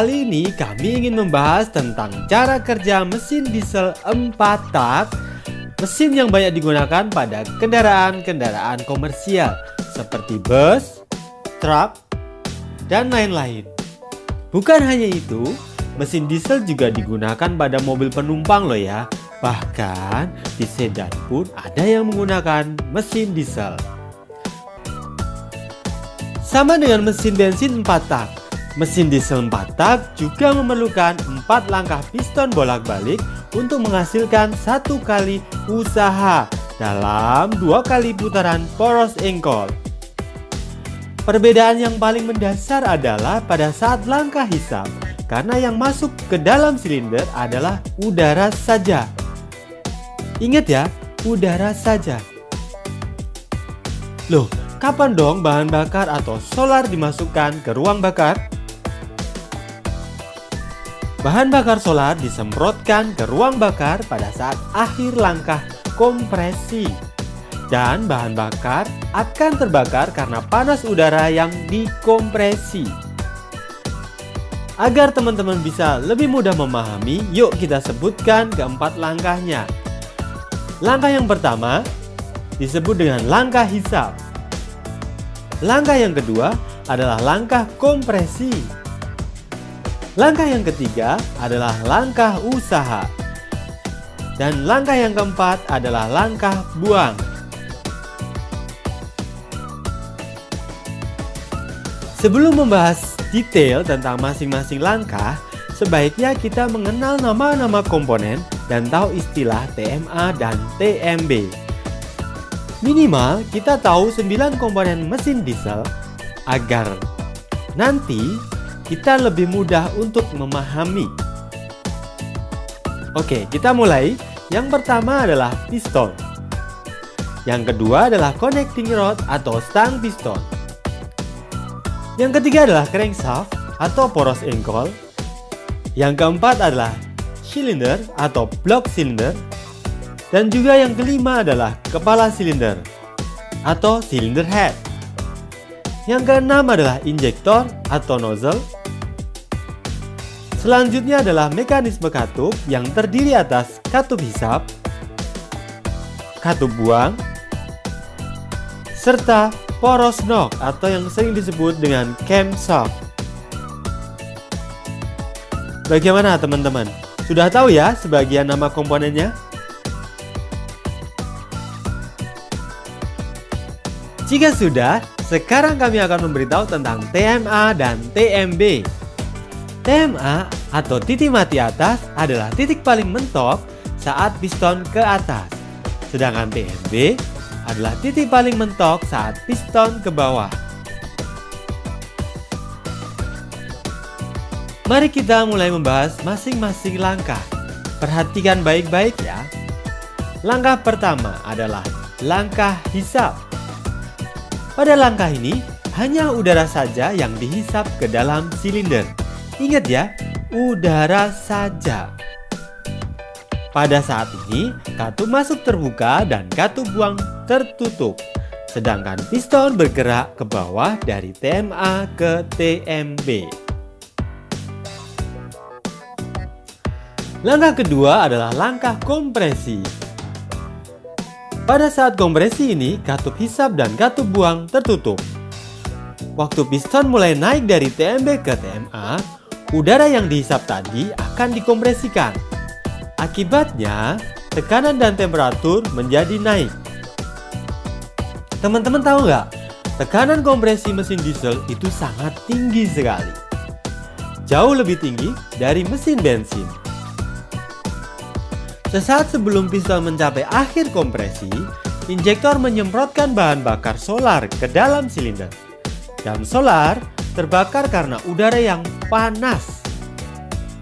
Kali ini kami ingin membahas tentang cara kerja mesin diesel 4 tak, mesin yang banyak digunakan pada kendaraan-kendaraan komersial seperti bus, truk, dan lain-lain. Bukan hanya itu, mesin diesel juga digunakan pada mobil penumpang loh ya. Bahkan di sedan pun ada yang menggunakan mesin diesel. Sama dengan mesin bensin 4 tak, mesin diesel 4 tak juga memerlukan 4 langkah piston bolak-balik untuk menghasilkan 1 kali usaha dalam 2 kali putaran poros engkol. Perbedaan yang paling mendasar adalah pada saat langkah hisap, karena yang masuk ke dalam silinder adalah udara saja. Ingat ya, udara saja. Loh, kapan dong bahan bakar atau solar dimasukkan ke ruang bakar? Bahan bakar solar disemprotkan ke ruang bakar pada saat akhir langkah kompresi. Dan bahan bakar akan terbakar karena panas udara yang dikompresi. Agar teman-teman bisa lebih mudah memahami, yuk kita sebutkan keempat langkahnya. Langkah yang pertama disebut dengan langkah hisap. Langkah yang kedua adalah langkah kompresi. Langkah yang ketiga adalah langkah usaha. Dan langkah yang keempat adalah langkah buang. Sebelum membahas detail tentang masing-masing langkah, sebaiknya kita mengenal nama-nama komponen dan tahu istilah TMA dan TMB. Minimal kita tahu 9 komponen mesin diesel agar nanti kita lebih mudah untuk memahami. Oke, kita mulai. Yang pertama adalah piston. Yang kedua adalah connecting rod atau stang piston. Yang ketiga adalah crankshaft atau poros engkol. Yang keempat adalah silinder atau blok silinder. Dan juga yang kelima adalah kepala silinder atau cylinder head. Yang keenam adalah injektor atau nozzle. Selanjutnya adalah mekanisme katup yang terdiri atas katup hisap, katup buang, serta poros knock atau yang sering disebut dengan camshaft. Bagaimana teman-teman? Sudah tahu ya sebagian nama komponennya? Jika sudah, sekarang kami akan memberitahu tentang TMA dan TMB. TMA atau titik mati atas adalah titik paling mentok saat piston ke atas. Sedangkan TMB adalah titik paling mentok saat piston ke bawah. Mari kita mulai membahas masing-masing langkah. Perhatikan baik-baik ya. Langkah pertama adalah langkah hisap. Pada langkah ini, hanya udara saja yang dihisap ke dalam silinder. Ingat ya, udara saja. Pada saat ini, katup masuk terbuka dan katup buang tertutup. Sedangkan piston bergerak ke bawah dari TMA ke TMB. Langkah kedua adalah langkah kompresi. Pada saat kompresi ini, katup hisap dan katup buang tertutup. Waktu piston mulai naik dari TMB ke TMA, udara yang dihisap tadi akan dikompresikan. Akibatnya, tekanan dan temperatur menjadi naik. Teman-teman tahu nggak? Tekanan kompresi mesin diesel itu sangat tinggi sekali. Jauh lebih tinggi dari mesin bensin. Sesaat sebelum piston mencapai akhir kompresi, injektor menyemprotkan bahan bakar solar ke dalam silinder. Dan solar terbakar karena udara yang panas.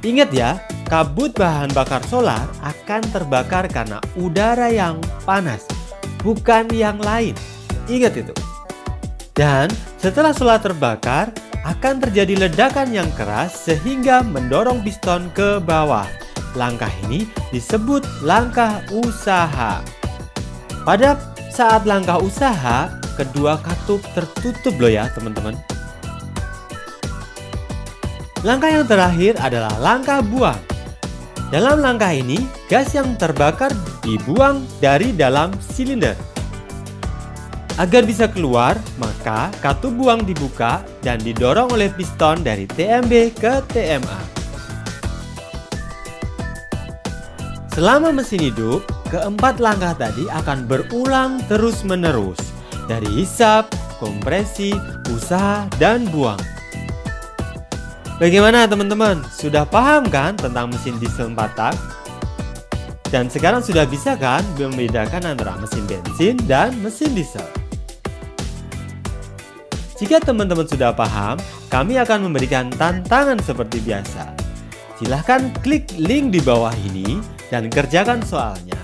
Ingat ya, kabut bahan bakar solar akan terbakar karena udara yang panas, bukan yang lain. Ingat itu. Dan setelah solar terbakar, akan terjadi ledakan yang keras sehingga mendorong piston ke bawah. Langkah ini disebut langkah usaha. Pada saat langkah usaha, kedua katup tertutup loh ya teman-teman. Langkah yang terakhir adalah langkah buang. Dalam langkah ini, gas yang terbakar dibuang dari dalam silinder. Agar bisa keluar, maka katup buang dibuka dan didorong oleh piston dari TMB ke TMA. Selama mesin hidup, keempat langkah tadi akan berulang terus-menerus, dari hisap, kompresi, usaha, dan buang. Bagaimana teman-teman? Sudah paham kan tentang mesin diesel 4 tak? Dan sekarang sudah bisa kan membedakan antara mesin bensin dan mesin diesel? Jika teman-teman sudah paham, kami akan memberikan tantangan seperti biasa. Silahkan klik link di bawah ini dan kerjakan soalnya.